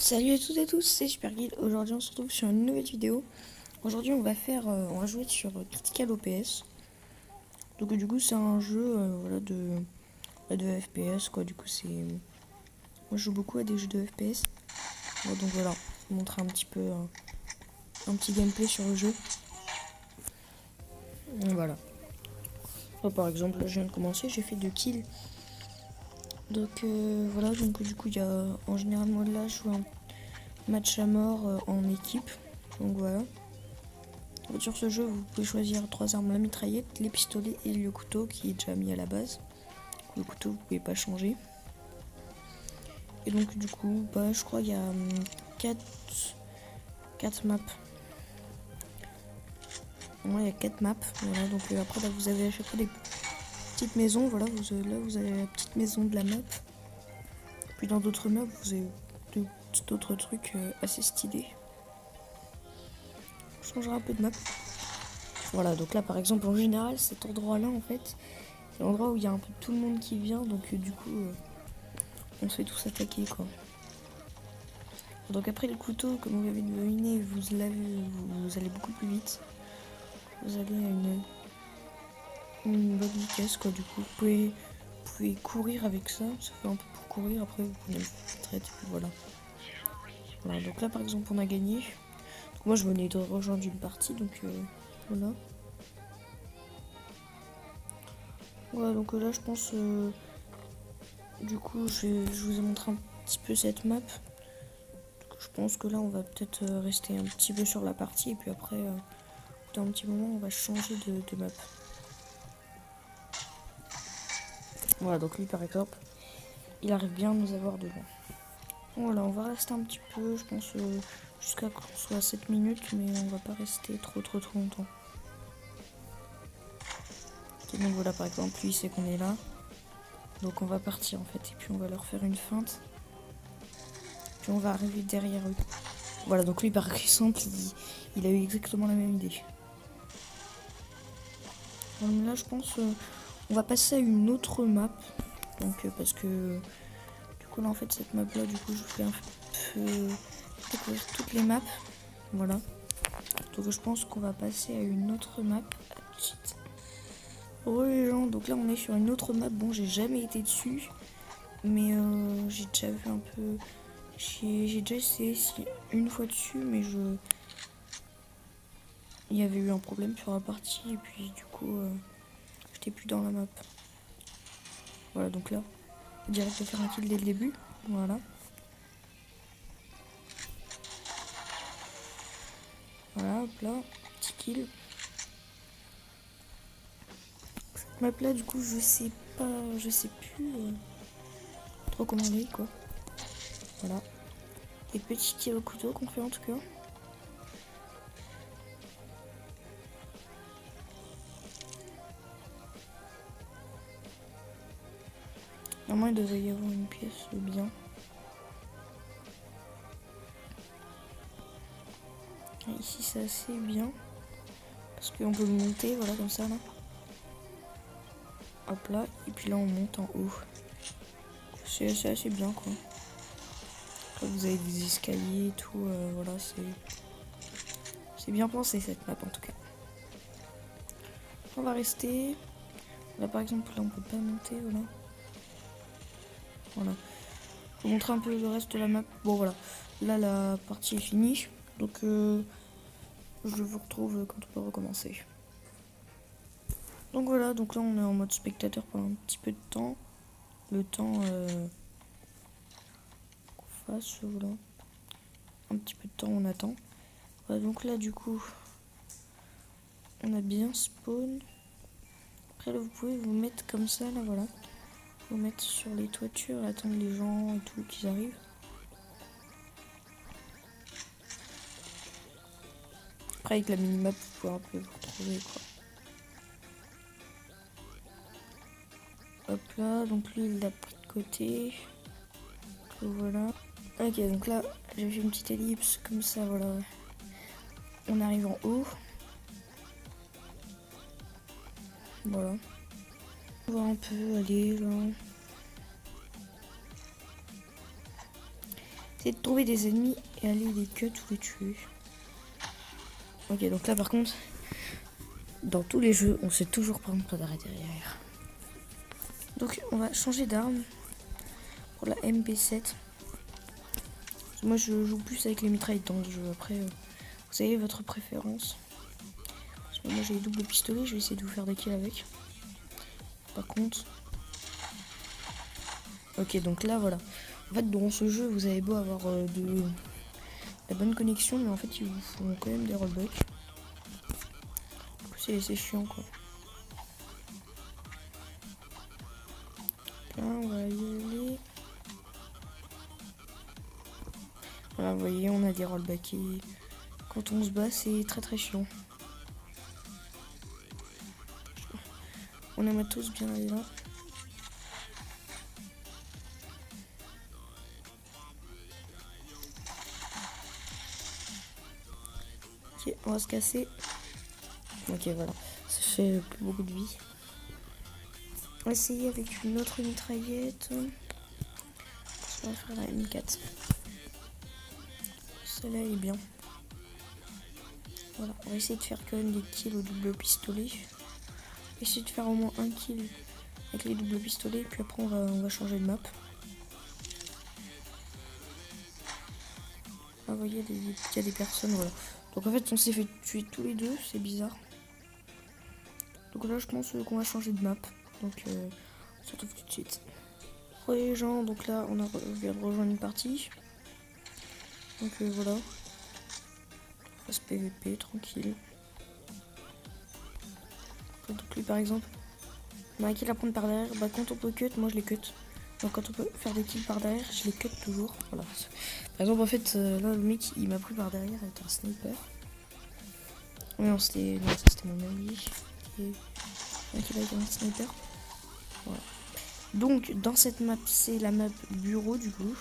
Salut à toutes et tous, c'est Superguide. Aujourd'hui on se retrouve sur une nouvelle vidéo. Aujourd'hui on va jouer sur Critical OPS. Donc du coup c'est un jeu voilà, de FPS quoi. Du coup c'est... Moi je joue beaucoup à des jeux de FPS. Donc voilà, je vais vous montrer un petit peu un petit gameplay sur le jeu. Donc, voilà. Par exemple là je viens de commencer, j'ai fait 2 kills. Donc voilà, donc du coup il y a en général moi là je joue un match à mort en équipe. Donc voilà. Sur ce jeu, vous pouvez choisir 3 armes, la mitraillette, les pistolets et le couteau qui est déjà mis à la base. Le couteau, vous pouvez pas changer. Et donc du coup, je crois qu'il y a 4 maps. Ouais, il y a 4 maps. Voilà, donc après, là, vous avez à chaque fois des petites maisons. Voilà, là, vous avez la petite maison de la map. Puis dans d'autres maps, vous avez d'autres trucs assez stylés. On changera un peu de map. Voilà, donc là, par exemple, en général, cet endroit-là, en fait, c'est l'endroit où il y a un peu tout le monde qui vient. Donc du coup... on se fait tous attaquer quoi. Donc après le couteau, comme vous l'avez deviné, vous allez beaucoup plus vite. Vous allez à une bonne vitesse quoi. Du coup, vous pouvez courir avec ça. Ça fait un peu pour courir. Après, vous prenez une traite et puis voilà. Voilà. Donc là, par exemple, on a gagné. Donc, moi, je venais de rejoindre une partie, donc voilà. Voilà. Donc là, je pense. Du coup, je vous ai montré un petit peu cette map. Je pense que là, on va peut-être rester un petit peu sur la partie et puis après. Dans un petit moment on va changer de map. Voilà, donc lui par exemple il arrive bien à nous avoir devant. Voilà, on va rester un petit peu, je pense jusqu'à qu'on soit à 7 minutes, mais on va pas rester trop longtemps. Ok, donc voilà, par exemple lui il sait qu'on est là, donc on va partir en fait et puis on va leur faire une feinte, puis on va arriver derrière eux. Voilà, donc lui par exemple il a eu exactement la même idée. Donc là je pense on va passer à une autre map, donc parce que du coup là en fait cette map là, du coup je fais un peu découvrir toutes les maps. Voilà. Donc je pense qu'on va passer à une autre map. Oh les gens, donc là on est sur une autre map. Bon, j'ai jamais été dessus, mais j'ai déjà vu un peu. J'ai déjà essayé une fois dessus, mais il y avait eu un problème sur la partie et puis du coup j'étais plus dans la map. Voilà, donc là direct de faire un kill dès le début. Voilà. Voilà, hop là, petit kill. Cette map là, du coup, je sais plus trop comment elle est, quoi. Voilà. Et petit tir au couteau qu'on fait en tout cas. Normalement, il devrait y avoir une pièce bien. Et ici, c'est assez bien. Parce qu'on peut monter, voilà, comme ça, là. Hop là. Et puis là, on monte en haut. C'est assez bien, quoi. Là, vous avez des escaliers et tout. Voilà, c'est bien pensé, cette map, en tout cas. On va rester. Là, par exemple, là, on peut pas monter, voilà. Voilà. Je vais vous montrer un peu le reste de la map. Bon, voilà. Là, la partie est finie. Donc, je vous retrouve quand on peut recommencer. Donc voilà, donc là on est en mode spectateur pendant un petit peu de temps. Le temps qu'on fasse, voilà. Un petit peu de temps on attend. Voilà, donc là du coup, on a bien spawn. Après là vous pouvez vous mettre comme ça, là voilà. Vous mettre sur les toitures, attendre les gens et tout qu'ils arrivent. Après avec la minimap vous pouvez un peu vous retrouver quoi. Hop là, donc lui il l'a pris de côté. Donc, voilà. Ok, donc là j'ai fait une petite ellipse comme ça, voilà. On arrive en haut. Voilà. On va un peu aller là. Essayez de trouver des ennemis et aller les cut ou les tuer. Ok, donc là par contre, dans tous les jeux, on sait toujours prendre pas d'arrêt derrière. Donc on va changer d'arme pour la MP7. Moi je joue plus avec les mitraillettes dans le jeu. Après, vous avez votre préférence. Moi j'ai les doubles pistolets, je vais essayer de vous faire des kills avec. Par contre... Ok, donc là voilà. En fait, dans ce jeu, vous avez beau avoir de la bonne connexion, mais en fait, ils vous font quand même des rollbacks. C'est chiant quoi. Là, on va y aller. Voilà, vous voyez, on a des rollbacks et quand on se bat, c'est très chiant. On aimerait tous bien aller là. Ok, on va se casser. Ok, voilà. Ça fait plus beaucoup de vie. On va essayer avec une autre mitraillette. On va faire la M4. Celle-là est bien. Voilà, on va essayer de faire quand même des kills au double pistolet. On va essayer de faire au moins un kill avec les doubles pistolets. Puis après, on va changer de map. Ah, vous voyez, il y a des personnes, voilà. Donc en fait, on s'est fait tuer tous les deux, c'est bizarre. Donc là, je pense qu'on va changer de map. Donc, on se retrouve tout de suite. Re les gens, donc là, on vient de rejoindre une partie. Donc voilà. On va se PVP, tranquille. Donc lui, par exemple, on a un kill à prendre par derrière. Bah, quand on peut cut, moi je les cut. Donc quand on peut faire des kills par derrière, je les cut toujours. Voilà. Par exemple, en fait, là, le mec, il m'a pris par derrière avec un sniper. Mais non, c'était mon ami. Qui a avec un sniper. Voilà. Donc, dans cette map, c'est la map bureau, du coup.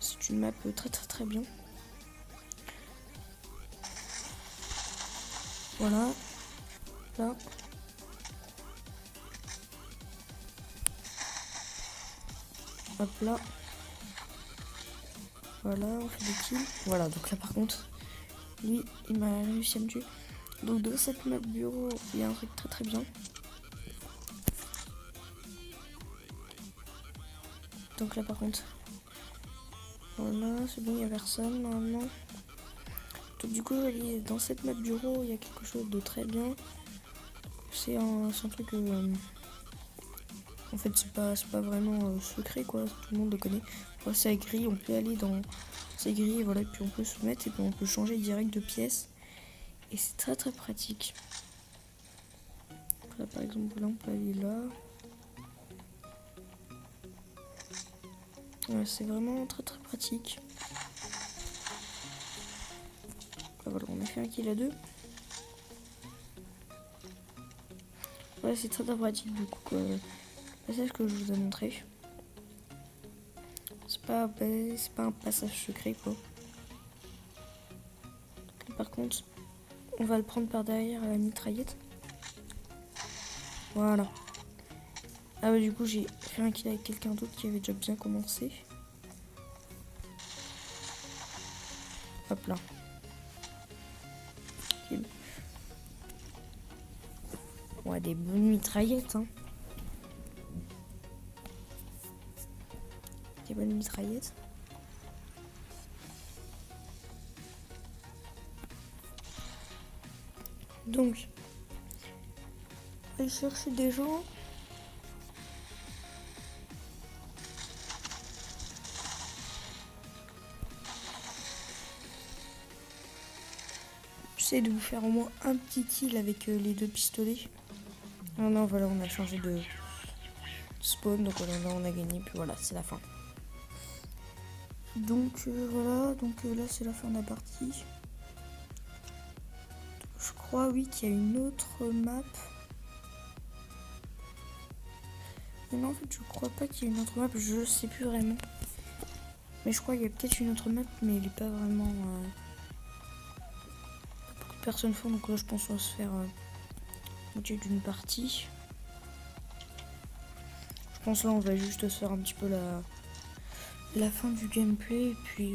C'est une map très bien. Voilà. Là. Hop là. Voilà, on fait des kills. Voilà, donc là par contre, lui, il m'a réussi à me tuer. Donc dans cette map bureau, il y a un truc très bien. Donc là par contre, voilà, c'est bon, il n'y a personne normalement. Donc du coup, dans cette map bureau, il y a quelque chose de très bien. C'est un truc... en fait, c'est pas vraiment secret, quoi. Tout le monde le connaît. Voilà, c'est gris, on peut aller dans ces grilles, voilà, et puis on peut se mettre et puis on peut changer direct de pièce. Et c'est très pratique. Là, par exemple, là, on peut aller là. Ouais, c'est vraiment très pratique. Là, voilà, on a fait un kill à 2. Ouais, c'est très pratique du coup. Le passage que je vous ai montré. C'est pas un passage secret quoi. Donc, par contre, on va le prendre par derrière à la mitraillette. Voilà. Ah ouais, du coup, j'ai fait un kill avec quelqu'un d'autre qui avait déjà bien commencé. Hop là. Okay. On a des bonnes mitraillettes, hein. Des bonnes mitraillettes. Donc, on va aller chercher des gens. J'essaie de vous faire au moins un petit kill avec les deux pistolets. Ah non, voilà, on a changé de spawn, donc voilà, là on a gagné, puis voilà, c'est la fin. Donc voilà, donc là c'est la fin de la partie. Je crois, oui, qu'il y a une autre map. Mais non, en fait, je crois pas qu'il y ait une autre map, je sais plus vraiment. Mais je crois qu'il y a peut-être une autre map, mais elle est pas vraiment... beaucoup de personnes font, donc là je pense qu'on va se faire moitié d'une partie. Je pense là on va juste se faire un petit peu la la fin du gameplay et puis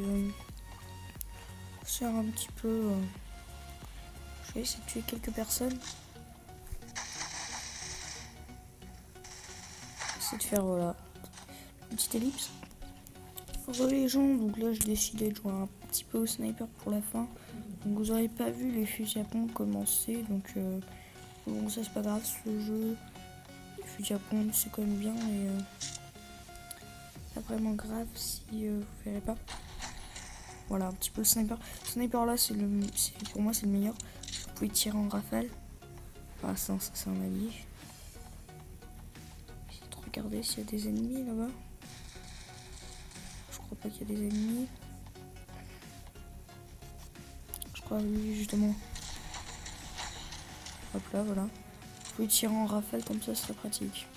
faire un petit peu. Je vais essayer de tuer quelques personnes. Essayer de faire voilà une petite ellipse. Les gens, donc là j'ai décidé de jouer un petit peu au sniper pour la fin. Donc vous n'aurez pas vu les fusils à pompe commencer, donc bon ça c'est pas grave, ce jeu, les fusils à pompe c'est quand même bien, mais pas vraiment grave si vous verrez pas. Voilà un petit peu le sniper. Le sniper là pour moi c'est le meilleur. Vous pouvez tirer en rafale. Ah ça c'est un allié. Essayez de regarder s'il y a des ennemis là-bas. Je crois pas qu'il y a des ennemis. Je crois oui justement. Hop là voilà. Vous pouvez tirer en rafale comme ça, c'est très pratique.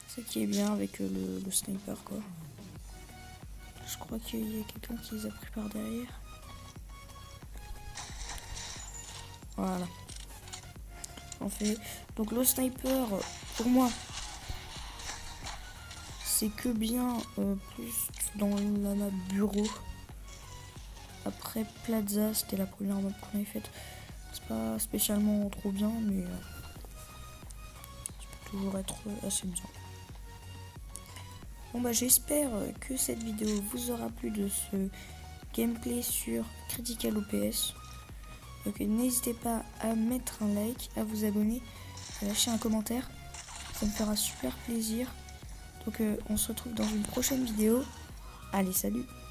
Ce qui est bien avec le sniper quoi. Je crois qu'il y a quelqu'un qui les a pris par derrière. Voilà. En fait, donc le sniper, pour moi, c'est que bien plus dans la map bureau. Après Plaza, c'était la première map qu'on avait faite. C'est pas spécialement trop bien, mais ça peut toujours être assez bien. Bon bah j'espère que cette vidéo vous aura plu de ce gameplay sur Critical OPS. Donc n'hésitez pas à mettre un like, à vous abonner, à lâcher un commentaire. Ça me fera super plaisir. Donc on se retrouve dans une prochaine vidéo. Allez, salut!